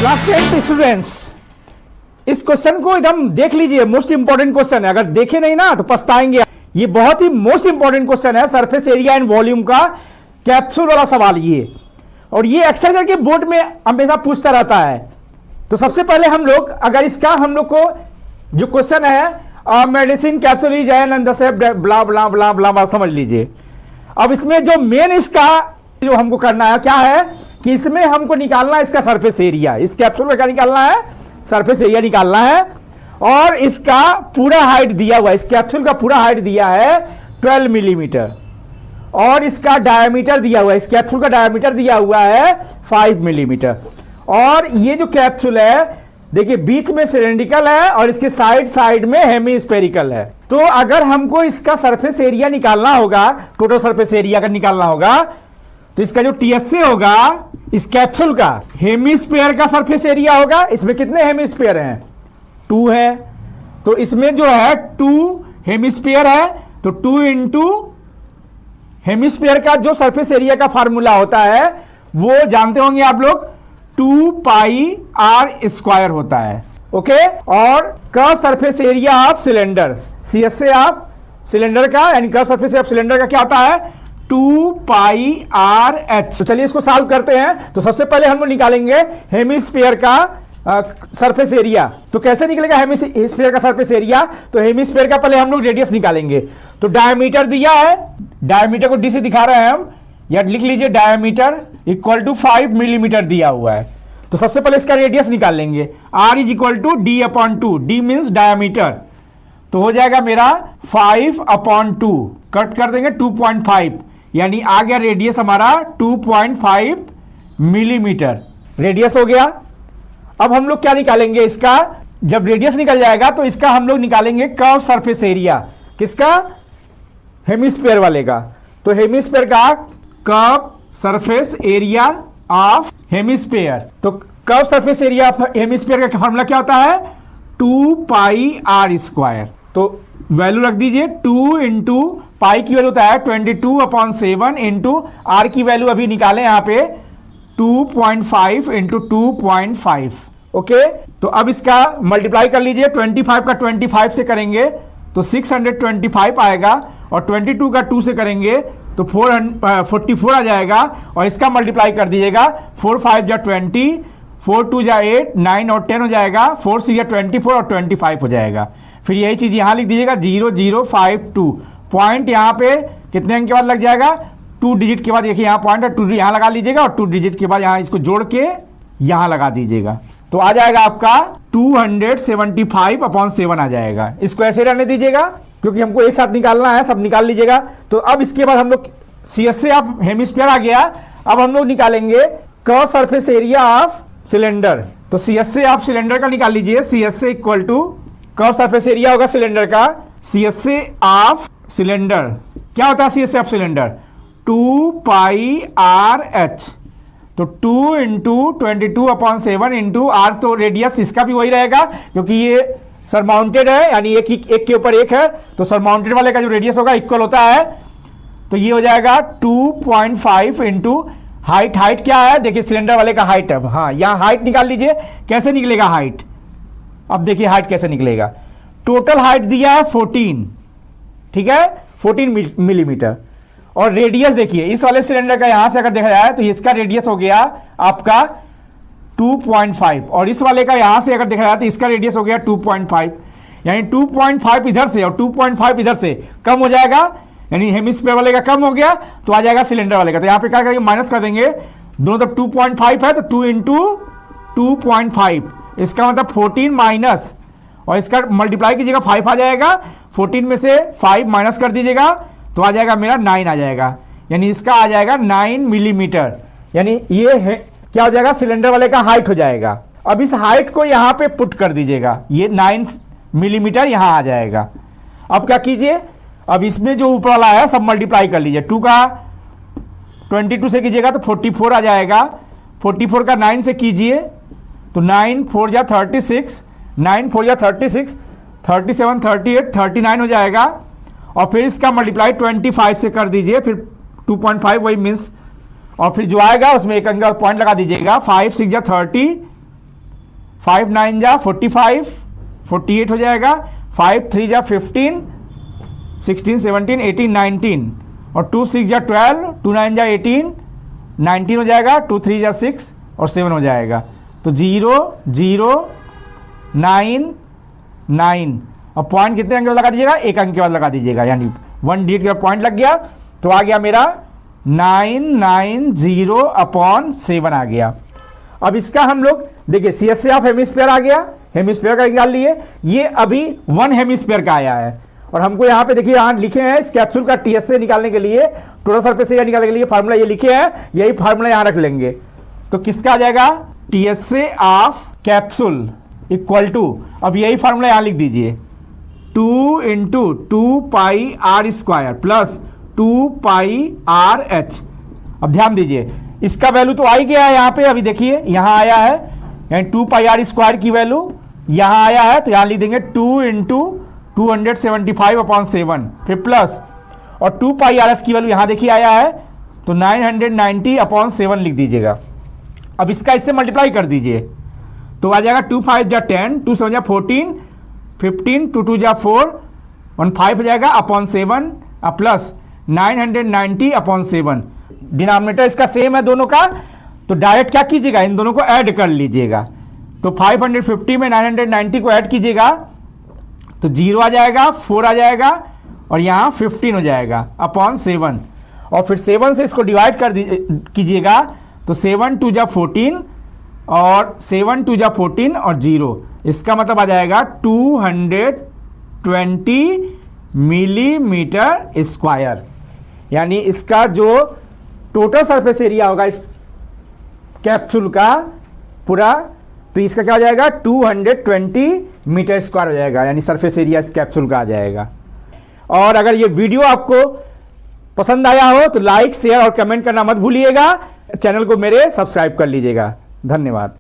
Class 10th students, इस question को एकदम देख लीजिए, मोस्ट इंपॉर्टेंट क्वेश्चन है। अगर देखे नहीं ना तो पछताएंगे। ये बहुत ही मोस्ट इंपॉर्टेंट क्वेश्चन है, सरफेस एरिया एंड वॉल्यूम का कैप्सूल वाला सवाल ये। और ये अक्सर करके बोर्ड में हमेशा पूछता रहता है। तो सबसे पहले हम लोग अगर इसका हम लोग को जो क्वेश्चन है मेडिसिन कैप्सूल इज एन ब्ला ब्ला ब्ला ब्ला समझ लीजिए। अब इसमें जो मेन इसका जो हमको करना है क्या है कि इसमें हमको निकालना है इसका सरफेस एरिया। इस कैप्सूल में क्या निकालना है? सरफेस एरिया निकालना है। और इसका पूरा हाइट दिया हुआ है, इस कैप्सूल का पूरा हाइट दिया है 12 मिलीमीटर और इसका डायमीटर दिया हुआ है, इस कैप्सूल का डायमीटर दिया हुआ है 5 मिलीमीटर। और ये जो कैप्सूल है देखिए बीच में सिलेंड्रिकल है और इसके साइड साइड में हेमीस्फेरिकल है। तो अगर हमको इसका सरफेस एरिया निकालना होगा, टोटल सरफेस एरिया का निकालना होगा, तो इसका जो टीएसए होगा इस कैप्सूल का हेमीस्फीयर का सरफेस एरिया होगा। इसमें कितने हेमीस्फीयर हैं? 2 है। तो इसमें जो है 2 हेमीस्फीयर है, तो 2 इंटू हेमीस्फीयर का जो सरफेस एरिया का फार्मूला होता है वो जानते होंगे आप लोग, 2 पाई आर स्क्वायर होता है। ओके। और curve surface area of cylinder, CSA of cylinder का यानी curve surface area of cylinder का क्या होता है? 2 पाई आर एच। तो चलिए इसको सॉल्व करते हैं। तो सबसे पहले हम लोग निकालेंगे हेमीस्फीयर का सरफेस एरिया। तो कैसे निकलेगा हेमीस्फीयर का सरफेस एरिया? तो हेमीस्फीयर का पहले हम लोग रेडियस निकालेंगे। तो डायमीटर दिया है, डायमीटर को डी से दिखा रहे हैं हम, या लिख लीजिए डायमीटर इक्वल टू 5 मिलीमीटर दिया हुआ है। तो सबसे पहले इसका रेडियस निकाल लेंगे। R is equal to D upon 2, D means diameter. तो हो जाएगा मेरा 5 अपॉन 2, कट कर देंगे 2.5, यानी आ गया रेडियस हमारा 2.5 मिलीमीटर रेडियस हो गया। अब हम लोग क्या निकालेंगे इसका? जब रेडियस निकल जाएगा तो इसका हम लोग निकालेंगे कर्व सरफेस एरिया। किसका? हेमीस्फीयर वाले का। तो हेमीस्फीयर का curve surface area of hemisphere. तो curve surface area of hemisphere का फॉर्मूला क्या होता है? 2 पाई आर स्क्वायर। तो वैल्यू रख दीजिए 2 इंटू पाई की वैल्यू होता है 22/7 इंटू आर की वैल्यू अभी निकालें यहाँ पे 2.5 इंटू 2.5। ओके। तो अब इसका मल्टीप्लाई कर लीजिए, 25 का 25 से करेंगे तो 625 आएगा और 22 का 2 से करेंगे तो 44 आ जाएगा। और इसका मल्टीप्लाई कर दीजिएगा, 4 5 जा 20, 4 2 जा 8, 9 और 10 हो जाएगा, 4 6 जा 24 और 25 हो जाएगा। फिर यही चीज यहां लिख दीजिएगा 0052। पॉइंट यहां पे कितने अंक के बाद लग जाएगा? 2 डिजिट के बाद। देखिए यहां पॉइंट है, 2 यहां लगा लीजिएगा और 2 डिजिट के बाद यहां इसको जोड़ के यहां लगा दीजिएगा। तो आ जाएगा आपका 275/7 आ जाएगा। इसको ऐसे रहने दीजिएगा क्योंकि हमको एक साथ निकालना है, सब निकाल लीजिएगा। तो अब इसके बाद हम लोग सीएसए ऑफ हेमीस्फीयर आ गया। अब हम लोग निकालेंगे curve surface area of cylinder. तो सीएसए ऑफ सिलेंडर का निकाल लीजिए। CSA equal to curve surface area होगा सिलेंडर का, सीएसए ऑफ सिलेंडर क्या होता है? CSA of cylinder 2 pi R H. तो 2 इंटू 22/7 इंटू आर। तो रेडियस इसका भी वही रहेगा क्योंकि ये सरमाउंटेड है, यानी एक के ऊपर एक है, तो सरमाउंटेड वाले का जो रेडियस होगा इक्वल होता है। तो ये हो जाएगा 2.5 इंटू हाइट। हाइट क्या है? देखिए सिलेंडर वाले का हाइट है। हाँ, यहाँ हाइट निकाल लीजिए। कैसे निकलेगा हाइट? अब देखिए हाइट कैसे निकलेगा। टोटल हाइट दिया है 14, ठीक है, 14 मिलीमीटर। और रेडियस देखिए इस वाले सिलेंडर का यहां से अगर देखा जाए तो इसका रेडियस हो गया आपका 2.5 और इस वाले का यहां से अगर देखा जाए तो इसका रेडियस हो गया 2.5, यानी 2.5 इधर से और 2.5 इधर से कम हो जाएगा, यानी हेमिस्फीयर वाले का कम हो गया तो आ जाएगा सिलेंडर वाले का। तो यहां पे क्या करेंगे? माइनस कर देंगे। दोनों तरफ 2.5 है तो 2 इंटू 2.5, इसका मतलब 14 माइनस, और इसका मल्टीप्लाई कीजिएगा 5 आ जाएगा। 14 में से 5 माइनस कर दीजिएगा तो आ जाएगा मेरा 9 आ जाएगा, यानी इसका आ जाएगा 9 मिलीमीटर। यानी ये है क्या हो जाएगा? सिलेंडर वाले का हाइट हो जाएगा। अब इस हाइट को यहां पे पुट कर दीजिएगा, ये 9 मिलीमीटर यहां आ जाएगा। अब क्या कीजिए? अब इसमें जो ऊपर वाला है सब मल्टीप्लाई कर लीजिए। 2 का 22 से कीजिएगा तो 44 आ जाएगा। 44 का 9 से कीजिए तो 9 4 जा 36, 9 4 जा 36, 37 38 39 हो जाएगा। और फिर इसका मल्टीप्लाई 25 से कर दीजिए, फिर 2.5 वही मीन्स, और फिर जो आएगा उसमें एक अंक पॉइंट लगा दीजिएगा। 5 6 जा 30, 5 9 जा 45, 48 हो जाएगा, 5 3 जा 15, 16 17 18 19, और 2 6 जा 12, 2 9 जा 18, 19 हो जाएगा, 2 3 जा 6 और 7 हो जाएगा। तो 0 0 9 9, और पॉइंट कितने अंक लगा दीजिएगा, एक अंक के बाद लगा दीजिएगा, यानी 1 डिजिट का पॉइंट लग गया तो आ गया मेरा 990/7 आ गया। अब इसका हम लोग देखिए CSA ऑफ हेमिस्फीयर आ गया, हेमिस्फीयर का निकाल लिए, ये अभी 1 हेमिस्फीयर का आया है, और हमको यहाँ पे देखिए यहाँ लिखे हैं इस कैप्सूल का TSA निकालने के लिए, टोटल सरफेस एरिया निकालने के लिए फार्मूला ये लिखे हैं, यही फार्मूला यहाँ रख लेंगे। तो किसका आ जाएगा, TSA of capsule equal to, अब यही फार्मूला यहाँ लिख दीजिए, 2 × 2πr² प्लस 2πrh। अब ध्यान दीजिए इसका वैल्यू तो आ ही गया है यहाँ पे, अभी देखिए यहाँ आया है, यानी 2πr² की वैल्यू यहाँ आया है, तो यहाँ लिख देंगे 2 × 275/7, फिर प्लस, और 2πrs की वैल्यू यहाँ देखिए आया है, तो 990/7 लिख दीजिएगा। अब इसका इससे मल्टीप्लाई कर दीजिए तो आ जाएगा 2 5 जा 10, 2 7 जा 14, 15, 2 2 जा 4, 1 5 हो जाएगा /7, प्लस 990/7। डिनोमिनेटर इसका सेम है दोनों का, तो डायरेक्ट क्या कीजिएगा, इन दोनों को ऐड कर लीजिएगा। तो 550 में 990 को ऐड कीजिएगा तो 0 आ जाएगा, 4 आ जाएगा, और यहाँ 15 हो जाएगा /7, और फिर 7 से इसको डिवाइड कर कीजिएगा तो 7 2 जा 14, और 7 2 जा 14 और 0, इसका मतलब आ जाएगा 220 मिलीमीटर स्क्वायर, यानी इसका जो टोटल सरफेस एरिया होगा इस कैप्सूल का पूरा, तो इसका क्या हो जाएगा 220 मीटर स्क्वायर हो जाएगा, यानी सरफेस एरिया इस कैप्सूल का आ जाएगा। और अगर ये वीडियो आपको पसंद आया हो तो लाइक शेयर और कमेंट करना मत भूलिएगा, चैनल को मेरे सब्सक्राइब कर लीजिएगा। धन्यवाद।